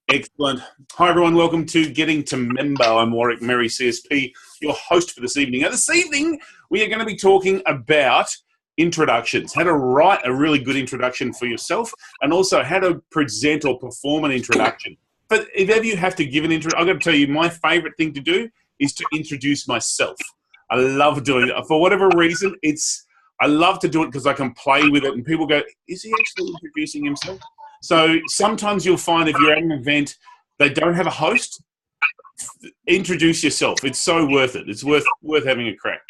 Excellent. Hi, everyone. Welcome to Getting to Member. I'm Warwick, Merry CSP, your host for this evening. Now, this evening, we are going to be talking about introductions, how to write a really good introduction for yourself, and also how to present or perform an introduction. But if ever you have to give an intro, I've got to tell you, my favorite thing to do is to introduce myself. I love doing it. For whatever reason, I love to do it because I can play with it, and people go, is he actually introducing himself? So sometimes you'll find if you're at an event, they don't have a host, introduce yourself. It's so worth it. It's worth having a crack.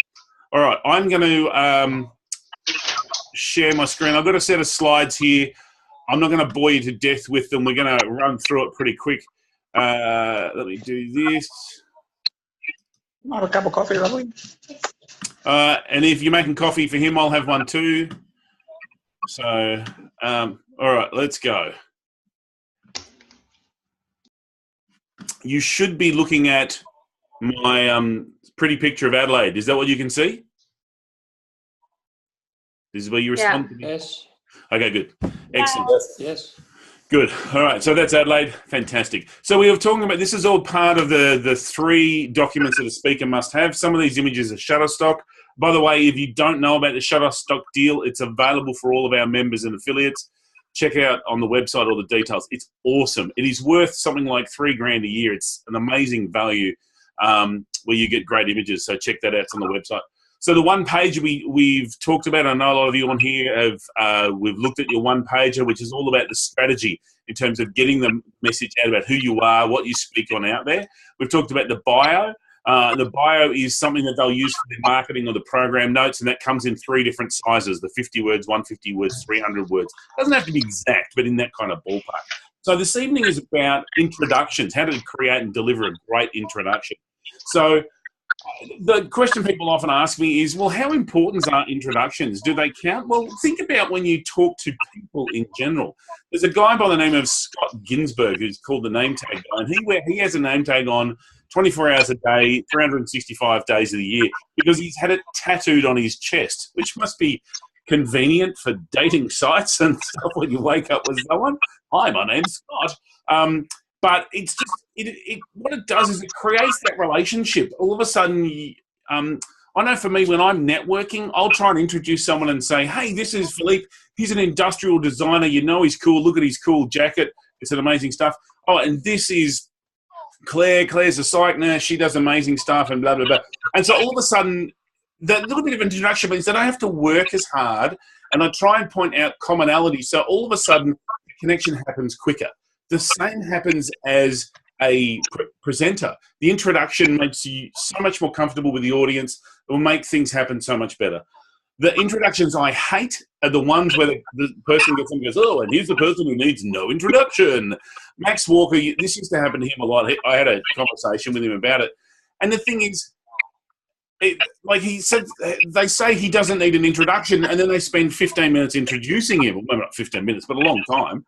All right, I'm going to share my screen. I've got a set of slides here. I'm not going to bore you to death with them. We're going to run through it pretty quick. Let me do this. Have a cup of coffee, lovely. And if you're making coffee for him, I'll have one too. So, all right, let's go. You should be looking at my pretty picture of Adelaide. Is that what you can see? This is where you respond to me? Yes. Okay, good. Excellent. Yes. Good. All right, so that's Adelaide. Fantastic. So we were talking about, this is all part of the 3 documents that a speaker must have. Some of these images are Shutterstock. By the way, if you don't know about the Shutterstock deal, it's available for all of our members and affiliates. Check out on the website all the details. It's awesome. It is worth something like $3,000 a year. It's an amazing value where you get great images. So check that out. It's on the website. So the one page we've talked about, I know a lot of you on here have, we've looked at your one pager, which is all about the strategy in terms of getting the message out about who you are, what you speak on out there. We've talked about the bio. The bio is something that they'll use for their marketing or the program notes, and that comes in 3 different sizes, the 50 words, 150 words, 300 words. It doesn't have to be exact, but in that kind of ballpark. So this evening is about introductions, how to create and deliver a great introduction. So the question people often ask me is, well, how important are introductions? Do they count? Well, think about when you talk to people in general. There's a guy by the name of Scott Ginsberg who's called the name tag guy, and he has a name tag on 24 hours a day, 365 days of the year, because he's had it tattooed on his chest, which must be convenient for dating sites and stuff when you wake up with someone. Hi, my name's Scott. But it's just, what it does is it creates that relationship. All of a sudden, I know for me, when I'm networking, I'll try and introduce someone and say, hey, this is Philippe. He's an industrial designer. You know he's cool. Look at his cool jacket. It's an amazing stuff. Oh, and this is Claire. Claire's a psych nurse. She does amazing stuff and blah, blah, blah. And so all of a sudden, that little bit of introduction means that I have to work as hard, and I try and point out commonality. So all of a sudden, the connection happens quicker. The same happens as a presenter. The introduction makes you so much more comfortable with the audience. It will make things happen so much better. The introductions I hate are the ones where the person gets in and goes, oh, and here's the person who needs no introduction. Max Walker, this used to happen to him a lot. I had a conversation with him about it. And the thing is, like he said, they say he doesn't need an introduction, and then they spend 15 minutes introducing him. Well, not 15 minutes, but a long time.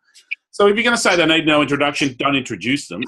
So if you're going to say they need no introduction, don't introduce them.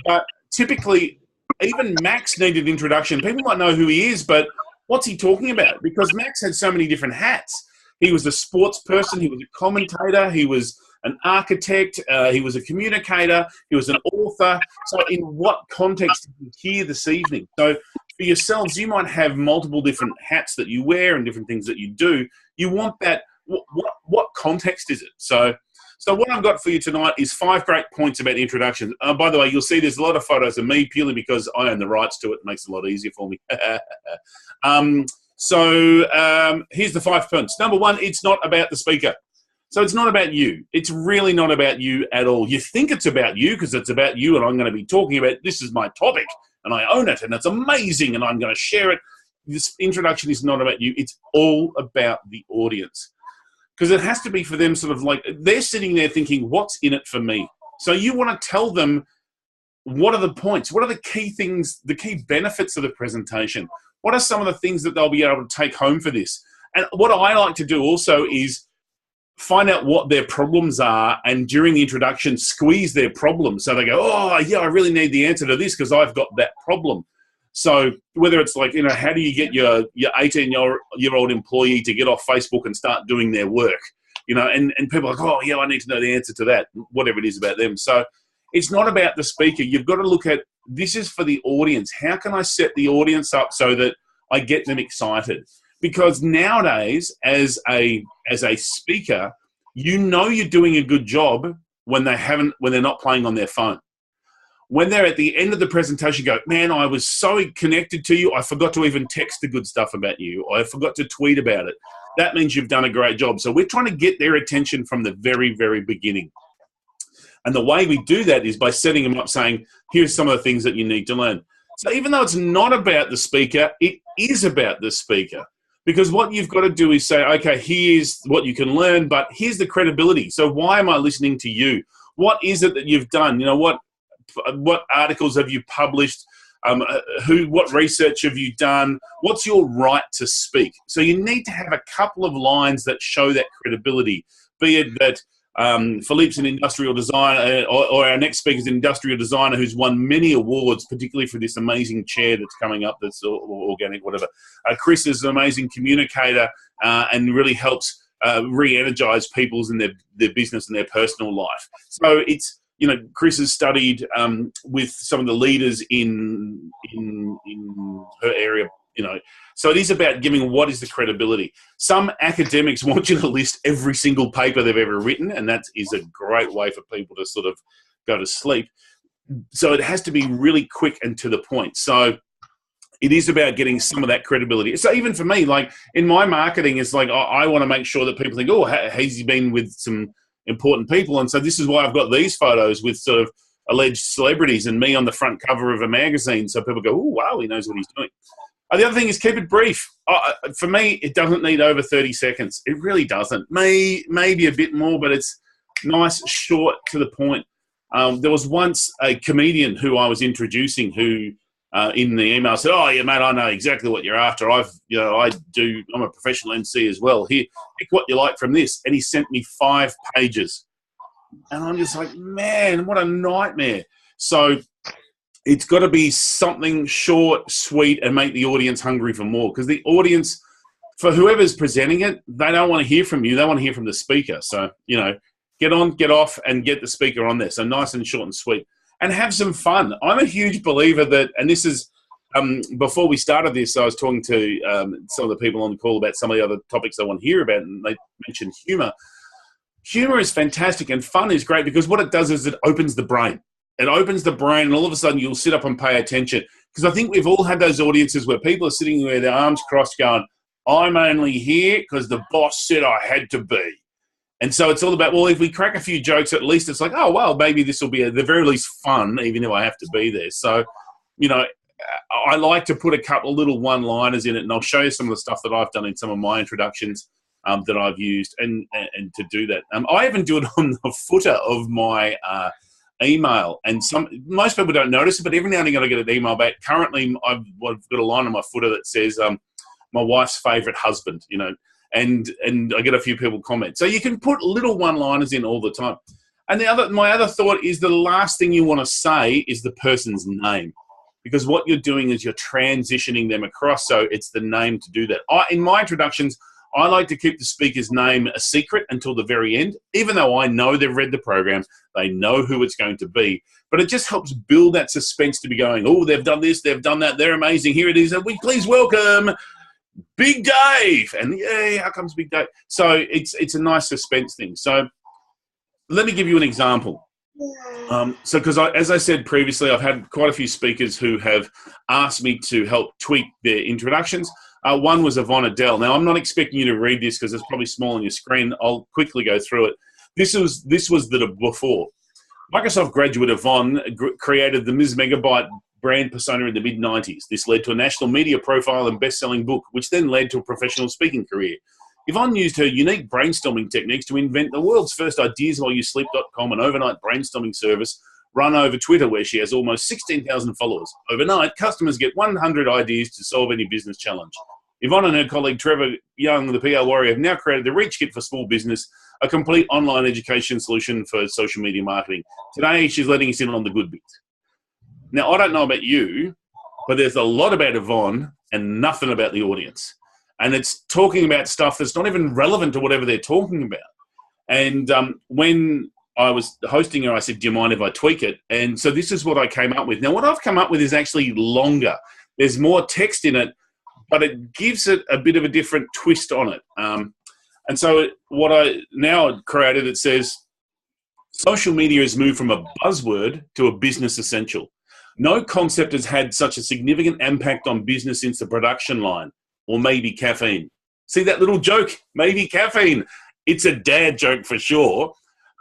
But typically, even Max needed introduction. People might know who he is, but what's he talking about? Because Max had so many different hats. He was a sports person. He was a commentator. He was an architect. He was a communicator. He was an author. So in what context did you hear this evening? So for yourselves, you might have multiple different hats that you wear and different things that you do. You want that. What context is it? So what I've got for you tonight is 5 great points about introductions. By the way, you'll see there's a lot of photos of me purely because I own the rights to it. It makes it a lot easier for me. Here's the 5 points. Number 1, it's not about the speaker. So it's not about you. It's really not about you at all. You think it's about you because it's about you, and I'm going to be talking about, this is my topic and I own it and it's amazing and I'm going to share it. This introduction is not about you. It's all about the audience. Because it has to be for them sort of like, they're sitting there thinking, what's in it for me? So you want to tell them, what are the points? What are the key things, the key benefits of the presentation? What are some of the things that they'll be able to take home for this? And what I like to do also is find out what their problems are, and during the introduction, squeeze their problems. So they go, oh, yeah, I really need the answer to this because I've got that problem. So whether it's like, you know, how do you get your 18-year-old employee to get off Facebook and start doing their work? and people are like, oh, yeah, I need to know the answer to that, whatever it is about them. So it's not about the speaker. You've got to look at, this is for the audience. How can I set the audience up so that I get them excited? Because nowadays, as a speaker, you're doing a good job when they're not playing on their phone. When they're at the end of the presentation, go, man, I was so connected to you, I forgot to even text the good stuff about you, or I forgot to tweet about it. That means you've done a great job. So we're trying to get their attention from the very, very beginning. And the way we do that is by setting them up saying, here's some of the things that you need to learn. So even though it's not about the speaker, it is about the speaker. Because what you've got to do is say, okay, here's what you can learn, but here's the credibility. So why am I listening to you? What is it that you've done? What articles have you published? What research have you done? What's your right to speak? So you need to have a couple of lines that show that credibility, be it that Philippe's an industrial designer, or our next speaker is an industrial designer who's won many awards, particularly for this amazing chair that's coming up that's organic, whatever. Chris is an amazing communicator and really helps re-energize people's in their business and their personal life. So it's, Chris has studied with some of the leaders in her area, So it is about giving what is the credibility. Some academics want you to list every single paper they've ever written, and that is a great way for people to sort of go to sleep. So it has to be really quick and to the point. So it is about getting some of that credibility. So even for me, like in my marketing, it's like I want to make sure that people think, oh, has he been with some important people? And so this is why I've got these photos with sort of alleged celebrities and me on the front cover of a magazine. So people go, oh, wow, he knows what he's doing. The other thing is keep it brief. For me, it doesn't need over 30 seconds. It really doesn't. Maybe a bit more, but it's nice, short, to the point. There was once a comedian who I was introducing who in the email said, oh, yeah, mate, I know exactly what you're after. I'm a professional MC as well. Here, pick what you like from this. And he sent me 5 pages. And I'm just like, man, what a nightmare. So it's got to be something short, sweet, and make the audience hungry for more. Because the audience, for whoever's presenting it, they don't want to hear from you. They want to hear from the speaker. So, get on, get off, and get the speaker on there. So nice and short and sweet. And have some fun. I'm a huge believer that, and this is, before we started this, I was talking to some of the people on the call about some of the other topics I want to hear about, and they mentioned humor. Humor is fantastic, and fun is great because what it does is it opens the brain. It opens the brain, and all of a sudden you'll sit up and pay attention. Because I think we've all had those audiences where people are sitting there with their arms crossed going, I'm only here because the boss said I had to be. And so it's all about, well, if we crack a few jokes, at least it's like, oh, well, maybe this will be at the very least fun, even though I have to be there. So, I like to put a couple of little one-liners in it, and I'll show you some of the stuff that I've done in some of my introductions that I've used and to do that. I even do it on the footer of my email, and most people don't notice it, but every now and again I get an email back. Currently, I've got a line on my footer that says, my wife's favourite husband, and I get a few people comment. So you can put little one-liners in all the time. And my other thought is the last thing you want to say is the person's name, because what you're doing is you're transitioning them across, so it's the name to do that. In my introductions, I like to keep the speaker's name a secret until the very end, even though I know they've read the program, they know who it's going to be. But it just helps build that suspense to be going, oh, they've done this, they've done that, they're amazing, here it is, and we please welcome Big Dave. And yay, how comes Big Dave? So it's a nice suspense thing. So let me give you an example. Because as I said previously, I've had quite a few speakers who have asked me to help tweak their introductions. One was Yvonne Adele. Now, I'm not expecting you to read this because it's probably small on your screen. I'll quickly go through it. This was the before. Microsoft graduate Yvonne created the Ms. Megabyte brand persona in the mid-90s. This led to a national media profile and best-selling book, which then led to a professional speaking career. Yvonne used her unique brainstorming techniques to invent the world's first ideaswhileyouSleep.com, an overnight brainstorming service run over Twitter, where she has almost 16,000 followers. Overnight, customers get 100 ideas to solve any business challenge. Yvonne and her colleague Trevor Young, the PR warrior, have now created the Reach Kit for small business, a complete online education solution for social media marketing. Today, she's letting us in on the good bits. Now, I don't know about you, but there's a lot about Yvonne and nothing about the audience. And it's talking about stuff that's not even relevant to whatever they're talking about. And when I was hosting her, I said, do you mind if I tweak it? And so this is what I came up with. Now, what I've come up with is actually longer. There's more text in it, but it gives it a bit of a different twist on it. And so what I now created, it says, social media has moved from a buzzword to a business essential. No concept has had such a significant impact on business since the production line, or maybe caffeine. See that little joke? Maybe caffeine. It's a dad joke for sure,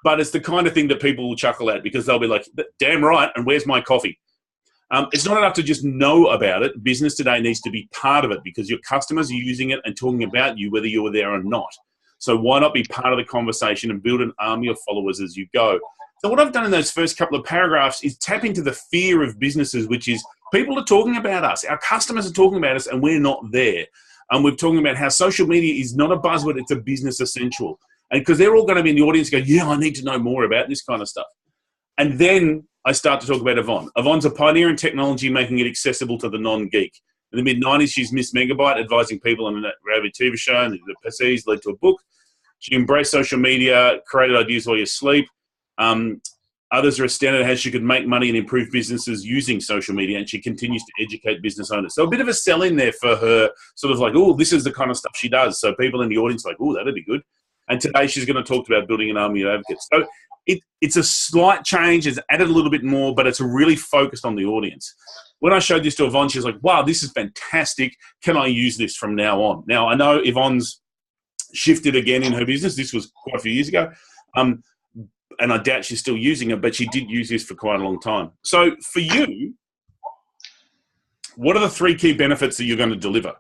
but it's the kind of thing that people will chuckle at because they'll be like, damn right, and where's my coffee? It's not enough to just know about it. Business today needs to be part of it because your customers are using it and talking about you whether you were there or not. So why not be part of the conversation and build an army of followers as you go? So what I've done in those first couple of paragraphs is tap into the fear of businesses, which is people are talking about us. Our customers are talking about us and we're not there. And we're talking about how social media is not a buzzword, it's a business essential. And because they're all going to be in the audience going, yeah, I need to know more about this kind of stuff. And then I start to talk about Yvonne. Yvonne's a pioneer in technology, making it accessible to the non-geek. In the mid-90s, she's Miss Megabyte, advising people on a reality TV show, and the PCs led to a book. She embraced social media, created ideas while you sleep. Others are astounded at how she could make money and improve businesses using social media, and she continues to educate business owners. So a bit of a sell in there for her, sort of like, oh, this is the kind of stuff she does. So people in the audience are like, oh, that'd be good. And today she's going to talk about building an army of advocates. So it's a slight change. It's added a little bit more, but it's really focused on the audience. When I showed this to Yvonne, she was like, wow, this is fantastic. Can I use this from now on? Now, I know Yvonne's shifted again in her business. This was quite a few years ago. And I doubt she's still using it, but she did use this for quite a long time. So for you, what are the 3 key benefits that you're going to deliver?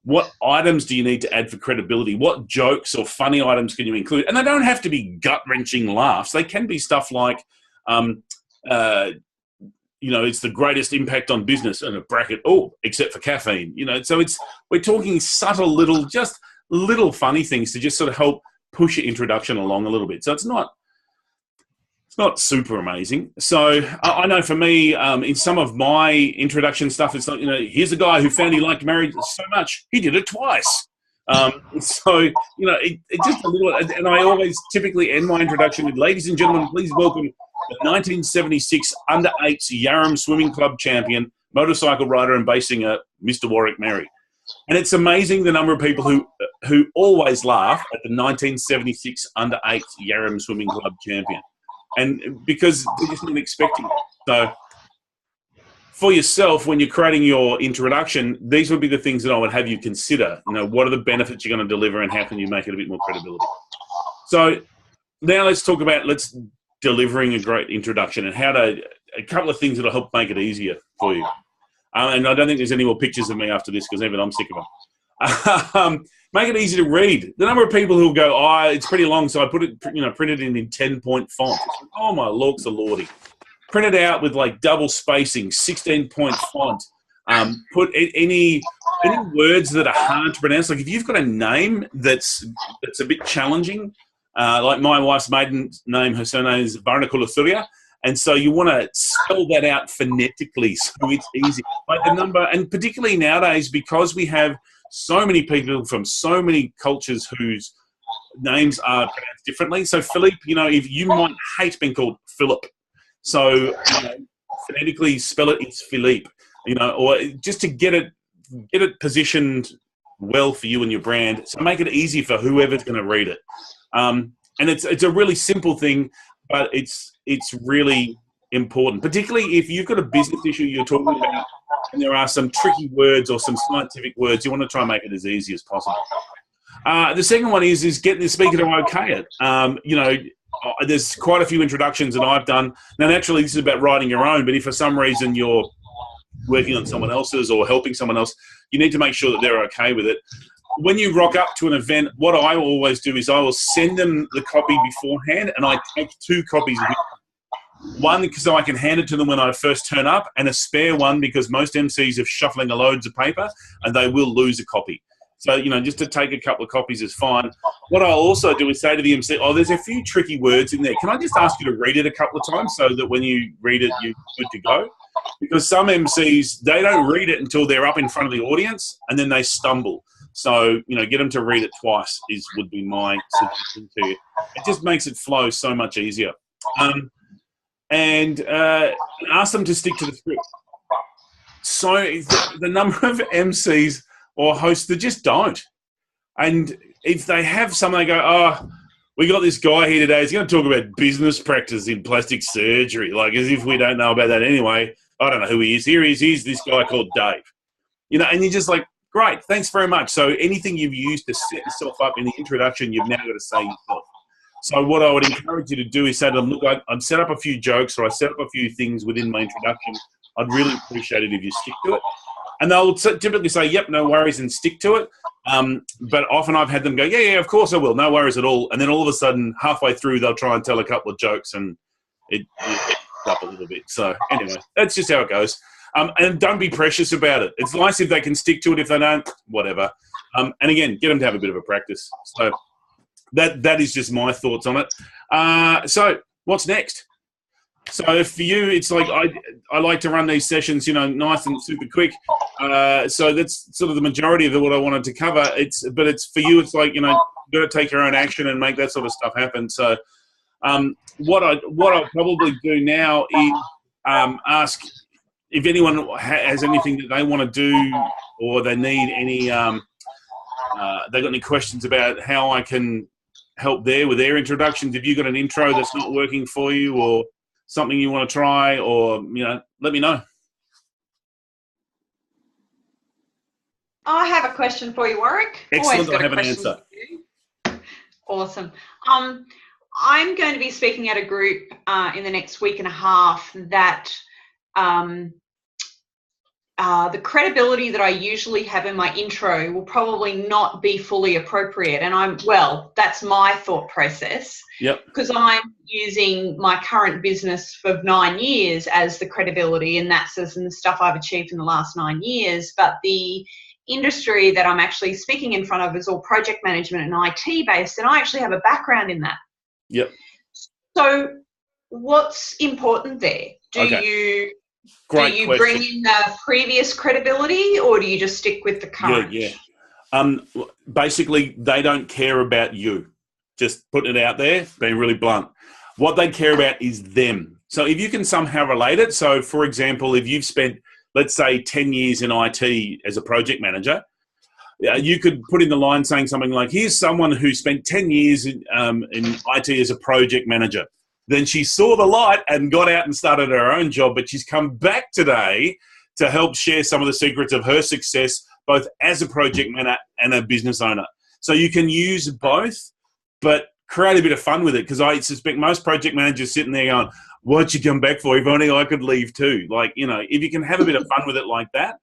What items do you need to add for credibility? What jokes or funny items can you include? And they don't have to be gut-wrenching laughs. They can be stuff like, it's the greatest impact on business, and a bracket, except for caffeine. So we're talking subtle little funny things to just sort of help push your introduction along a little bit. So it's not super amazing. So I know for me, in some of my introduction stuff, it's like, here's a guy who found he liked marriage so much, he did it twice. It's just a little, and I always typically end my introduction with, ladies and gentlemen, please welcome the 1976 under-8s Yarram Swimming Club champion, motorcycle rider and bassinger, Mr. Warwick Merry. And it's amazing the number of people who always laugh at the 1976 under-8s Yarram Swimming Club champion. And because they're just not expecting it. So for yourself, when you're creating your introduction, these would be the things that I would have you consider. What are the benefits you're going to deliver and how can you make it a bit more credibility? So now let's talk about delivering a great introduction and a couple of things that will help make it easier for you. And I don't think there's any more pictures of me after this because even I'm sick of them. Make it easy to read. The number of people who will go, it's pretty long, so I put it, printed in 10-point font. Oh my lorks a lordy. Print it out with double spacing, 16-point font. Put any words that are hard to pronounce. Like if you've got a name that's a bit challenging, like my wife's maiden name, her surname is Varnakulathuria. And so you want to spell that out phonetically so it's easy. Like the number, and particularly nowadays, because we have so many people from so many cultures whose names are pronounced differently. So Philippe, if you might hate being called Philip. So phonetically spell it, it's Philippe, or just to get it positioned well for you and your brand. So make it easy for whoever's going to read it. And it's a really simple thing, but it's really important, particularly if you've got a business issue you're talking about and there are some tricky words or some scientific words. You want to try and make it as easy as possible. The second one is getting the speaker to okay it. There's quite a few introductions that I've done. Now, naturally, this is about writing your own, but if for some reason you're working on someone else's or helping someone else, you need to make sure that they're okay with it. When you rock up to an event, what I always do is I will send them the copy beforehand, and I take 2 copies with me. One, so I can hand it to them when I first turn up, and a spare one because most MCs are shuffling loads of paper and they will lose a copy. So, just to take a couple of copies is fine. What I'll also do is say to the MC, there's a few tricky words in there. Can I just ask you to read it a couple of times so that when you read it, you're good to go? Because some MCs, they don't read it until they're up in front of the audience and then they stumble. So, get them to read it twice would be my suggestion to you. It just makes it flow so much easier. And ask them to stick to the script. So the number of MCs or hosts that just don't. And if they have someone, they go, oh, we got this guy here today. He's going to talk about business practice in plastic surgery, like as if we don't know about that anyway. I don't know who he is. Here he is. He's this guy called Dave. And you're just like, great, thanks very much. So anything you've used to set yourself up in the introduction, you've now got to say yourself. So what I would encourage you to do is say to them, look, I've set up a few jokes or I set up a few things within my introduction. I'd really appreciate it if you stick to it. And they'll typically say, yep, no worries, and stick to it. But often I've had them go, yeah, of course I will, no worries at all. And then all of a sudden, halfway through, they'll try and tell a couple of jokes and it up a little bit. So anyway, that's just how it goes. And don't be precious about it. It's nice if they can stick to it. If they don't, whatever. And again, get them to have a bit of a practice. So that is just my thoughts on it. So what's next? So for you, it's like I like to run these sessions, nice and super quick. So that's sort of the majority of what I wanted to cover. But it's for you, it's like, you've got to take your own action and make that sort of stuff happen. So what I'll probably do now is ask if anyone has anything that they want to do or they need any, they got any questions about how I can help with their introductions. If you've got an intro that's not working for you or something you want to try, or, let me know. I have a question for you, Warwick. Excellent, I have an answer. Awesome. I'm going to be speaking at a group in the next week and a half that the credibility that I usually have in my intro will probably not be fully appropriate. And that's my thought process. Yep. Because I'm using my current business for 9 years as the credibility, and that's as in the stuff I've achieved in the last 9 years. But the industry that I'm actually speaking in front of is all project management and IT based, and I actually have a background in that. Yep. So what's important there? Do you bring in the previous credibility, or do you just stick with the current? Yeah. Basically, they don't care about you. Just putting it out there, being really blunt. What they care about is them. So if you can somehow relate it, so for example, if you've spent, let's say, 10 years in IT as a project manager, you could put in the line saying something like, here's someone who spent 10 years in IT as a project manager. Then she saw the light and got out and started her own job, but she's come back today to help share some of the secrets of her success, both as a project manager and a business owner. So you can use both, but create a bit of fun with it, because I suspect most project managers sitting there going, what'd you come back for? If only I could leave too. Like, if you can have a bit of fun with it like that,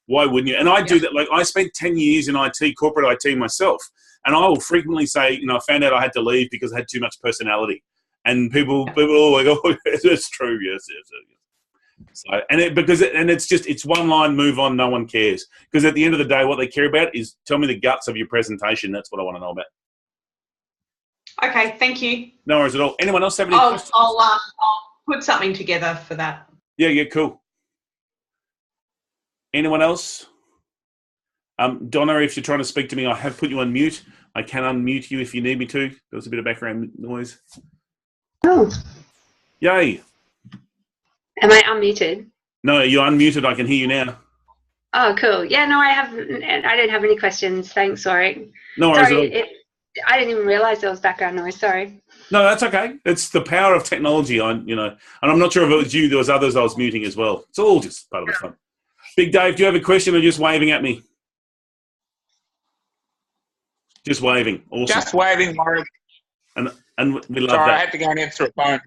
why wouldn't you? And I do that. Like, I spent 10 years in IT, corporate IT myself, and I will frequently say, I found out I had to leave because I had too much personality. And people always go, oh, that's true, yes. So, it's one line, move on, no one cares. Because at the end of the day, what they care about is, tell me the guts of your presentation. That's what I want to know about. Okay, thank you. No worries at all. Anyone else have any questions? I'll put something together for that. Yeah, cool. Anyone else? Donna, if you're trying to speak to me, I have put you on mute. I can unmute you if you need me to. There was a bit of background noise. Oh. Yay. Am I unmuted? No, you're unmuted. I can hear you now. Oh, cool. Yeah, no, I don't have any questions. Thanks, Warwick. No worries Sorry, at all. I didn't even realise there was background noise. Sorry. No, that's okay. It's the power of technology. And I'm not sure if it was you. There was others I was muting as well. It's all just part of the fun. Big Dave, do you have a question or just waving at me? Just waving. Awesome. Just waving, Warwick. And we love Sorry, that. I had to go and answer a phone.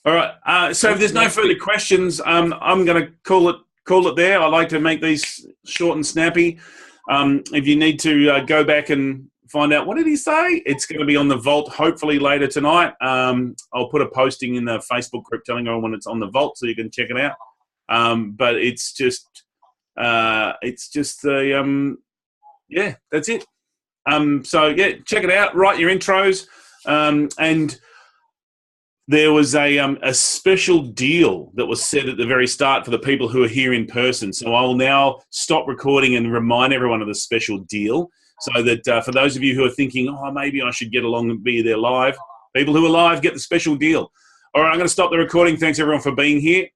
All right. So if there's no further questions, I'm going to call it there. I like to make these short and snappy. If you need to go back and find out, what did he say? It's going to be on the Vault hopefully later tonight. I'll put a posting in the Facebook group telling everyone when it's on the Vault so you can check it out. But it's just yeah, that's it. So yeah, check it out. Write your intros, and there was a special deal that was set at the very start for the people who are here in person. So I'll now stop recording and remind everyone of the special deal, so that for those of you who are thinking, oh, maybe I should get along and be there live, people who are live get the special deal. All right, I'm going to stop the recording. Thanks, everyone, for being here.